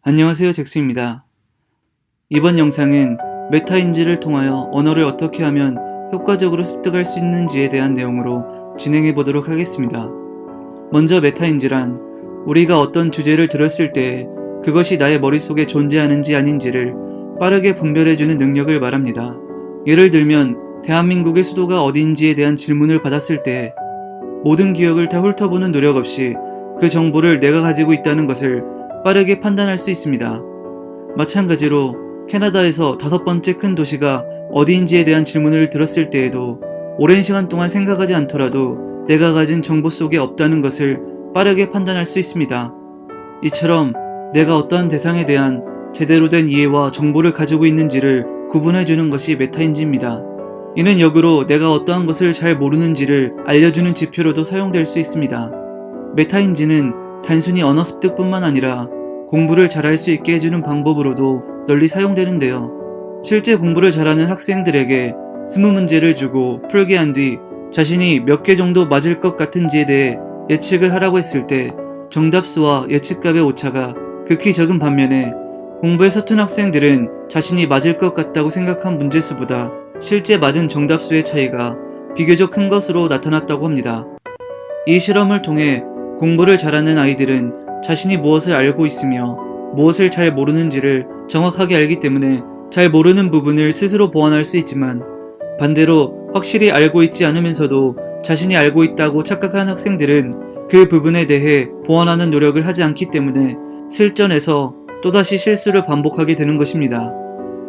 안녕하세요, 잭스입니다. 이번 영상은 메타인지를 통하여 언어를 어떻게 하면 효과적으로 습득할 수 있는지에 대한 내용으로 진행해 보도록 하겠습니다. 먼저 메타인지란 우리가 어떤 주제를 들었을 때 그것이 나의 머릿속에 존재하는지 아닌지를 빠르게 분별해주는 능력을 말합니다. 예를 들면 대한민국의 수도가 어디인지에 대한 질문을 받았을 때 모든 기억을 다 훑어보는 노력 없이 그 정보를 내가 가지고 있다는 것을 빠르게 판단할 수 있습니다. 마찬가지로 캐나다에서 5번째 큰 도시가 어디인지에 대한 질문을 들었을 때에도 오랜 시간 동안 생각하지 않더라도 내가 가진 정보 속에 없다는 것을 빠르게 판단할 수 있습니다. 이처럼 내가 어떠한 대상에 대한 제대로 된 이해와 정보를 가지고 있는지를 구분해주는 것이 메타인지입니다. 이는 역으로 내가 어떠한 것을 잘 모르는지를 알려주는 지표로도 사용될 수 있습니다. 메타인지는 단순히 언어 습득뿐만 아니라 공부를 잘할 수 있게 해주는 방법으로도 널리 사용되는데요. 실제 공부를 잘하는 학생들에게 20문제를 주고 풀게 한 뒤 자신이 몇 개 정도 맞을 것 같은지에 대해 예측을 하라고 했을 때 정답수와 예측값의 오차가 극히 적은 반면에 공부에 서툰 학생들은 자신이 맞을 것 같다고 생각한 문제수보다 실제 맞은 정답수의 차이가 비교적 큰 것으로 나타났다고 합니다. 이 실험을 통해 공부를 잘하는 아이들은 자신이 무엇을 알고 있으며 무엇을 잘 모르는지를 정확하게 알기 때문에 잘 모르는 부분을 스스로 보완할 수 있지만 반대로 확실히 알고 있지 않으면서도 자신이 알고 있다고 착각한 학생들은 그 부분에 대해 보완하는 노력을 하지 않기 때문에 실전에서 또다시 실수를 반복하게 되는 것입니다.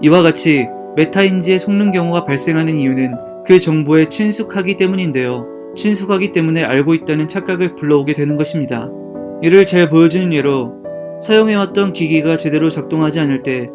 이와 같이 메타인지에 속는 경우가 발생하는 이유는 그 정보에 친숙하기 때문인데요. 친숙하기 때문에 알고 있다는 착각을 불러오게 되는 것입니다. 이를 잘 보여주는 예로 사용해왔던 기기가 제대로 작동하지 않을 때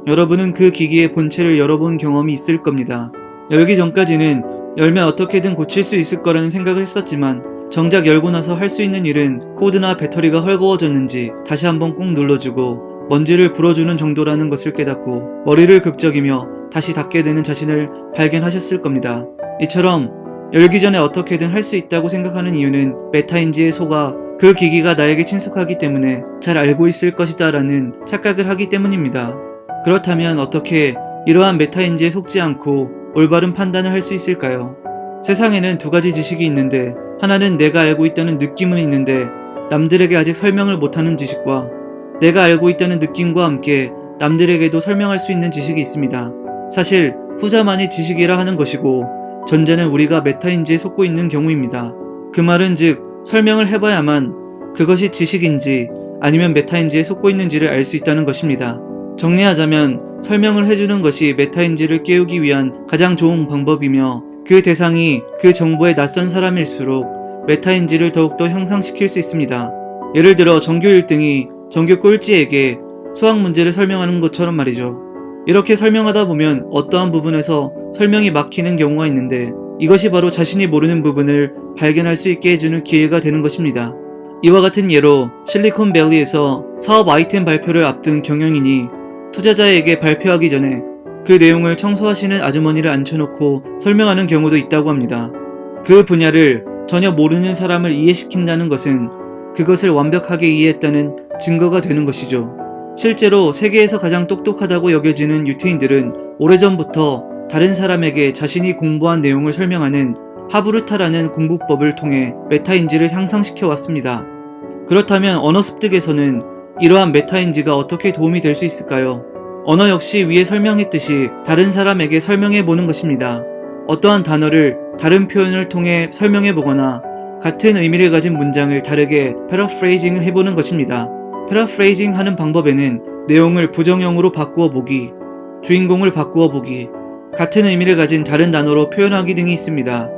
여러분은 그 기기의 본체를 열어본 경험이 있을 겁니다. 열기 전까지는 열면 어떻게든 고칠 수 있을 거라는 생각을 했었지만 정작 열고 나서 할 수 있는 일은 코드나 배터리가 헐거워졌는지 다시 한번 꾹 눌러주고 먼지를 불어주는 정도라는 것을 깨닫고 머리를 극적이며 다시 닫게 되는 자신을 발견하셨을 겁니다. 이처럼 열기 전에 어떻게든 할 수 있다고 생각하는 이유는 메타인지에 속아 그 기기가 나에게 친숙하기 때문에 잘 알고 있을 것이다 라는 착각을 하기 때문입니다. 그렇다면 어떻게 이러한 메타인지에 속지 않고 올바른 판단을 할 수 있을까요? 세상에는 두 가지 지식이 있는데 하나는 내가 알고 있다는 느낌은 있는데 남들에게 아직 설명을 못하는 지식과 내가 알고 있다는 느낌과 함께 남들에게도 설명할 수 있는 지식이 있습니다. 사실 후자만이 지식이라 하는 것이고 전자는 우리가 메타인지에 속고 있는 경우입니다. 그 말은 즉 설명을 해봐야만 그것이 지식인지 아니면 메타인지에 속고 있는지를 알 수 있다는 것입니다. 정리하자면 설명을 해주는 것이 메타인지를 깨우기 위한 가장 좋은 방법이며 그 대상이 그 정보에 낯선 사람일수록 메타인지를 더욱더 향상시킬 수 있습니다. 예를 들어 전교 1등이 전교 꼴찌에게 수학 문제를 설명하는 것처럼 말이죠. 이렇게 설명하다 보면 어떠한 부분에서 설명이 막히는 경우가 있는데 이것이 바로 자신이 모르는 부분을 발견할 수 있게 해주는 기회가 되는 것입니다. 이와 같은 예로 실리콘밸리에서 사업 아이템 발표를 앞둔 경영인이 투자자에게 발표하기 전에 그 내용을 청소하시는 아주머니를 앉혀놓고 설명하는 경우도 있다고 합니다. 그 분야를 전혀 모르는 사람을 이해시킨다는 것은 그것을 완벽하게 이해했다는 증거가 되는 것이죠. 실제로 세계에서 가장 똑똑하다고 여겨지는 유태인들은 오래전부터 다른 사람에게 자신이 공부한 내용을 설명하는 하브루타라는 공부법을 통해 메타인지를 향상시켜 왔습니다. 그렇다면 언어 습득에서는 이러한 메타인지가 어떻게 도움이 될 수 있을까요? 언어 역시 위에 설명했듯이 다른 사람에게 설명해 보는 것입니다. 어떠한 단어를 다른 표현을 통해 설명해 보거나 같은 의미를 가진 문장을 다르게 패러프레이징 해보는 것입니다. 패러프레이징 하는 방법에는 내용을 부정형으로 바꾸어 보기, 주인공을 바꾸어 보기, 같은 의미를 가진 다른 단어로 표현하기 등이 있습니다.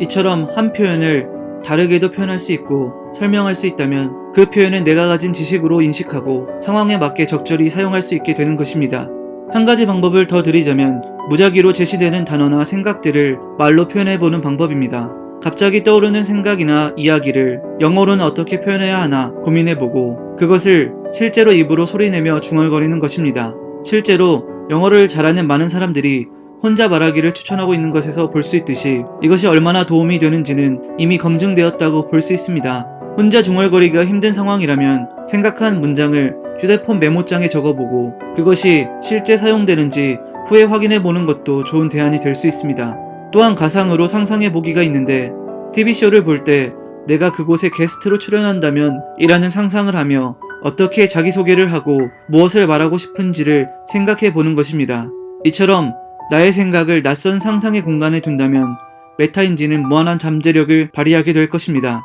이처럼 한 표현을 다르게도 표현할 수 있고 설명할 수 있다면 그 표현은 내가 가진 지식으로 인식하고 상황에 맞게 적절히 사용할 수 있게 되는 것입니다. 한 가지 방법을 더 드리자면 무작위로 제시되는 단어나 생각들을 말로 표현해보는 방법입니다. 갑자기 떠오르는 생각이나 이야기를 영어로는 어떻게 표현해야 하나 고민해보고 그것을 실제로 입으로 소리내며 중얼거리는 것입니다. 실제로 영어를 잘하는 많은 사람들이 혼자 말하기를 추천하고 있는 것에서 볼 수 있듯이 이것이 얼마나 도움이 되는지는 이미 검증되었다고 볼 수 있습니다. 혼자 중얼거리기가 힘든 상황이라면 생각한 문장을 휴대폰 메모장에 적어보고 그것이 실제 사용되는지 후에 확인해보는 것도 좋은 대안이 될 수 있습니다. 또한 가상으로 상상해보기가 있는데 TV쇼를 볼 때 내가 그곳에 게스트로 출연한다면 이라는 상상을 하며 어떻게 자기소개를 하고 무엇을 말하고 싶은지를 생각해보는 것입니다. 이처럼 나의 생각을 낯선 상상의 공간에 둔다면 메타인지는 무한한 잠재력을 발휘하게 될 것입니다.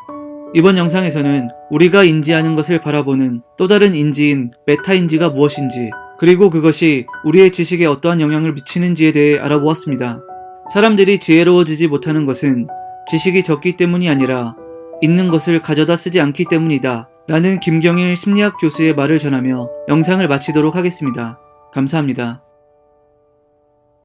이번 영상에서는 우리가 인지하는 것을 바라보는 또 다른 인지인 메타인지가 무엇인지, 그리고 그것이 우리의 지식에 어떠한 영향을 미치는지에 대해 알아보았습니다. 사람들이 지혜로워지지 못하는 것은 지식이 적기 때문이 아니라 있는 것을 가져다 쓰지 않기 때문이다 라는 김경일 심리학 교수의 말을 전하며 영상을 마치도록 하겠습니다. 감사합니다.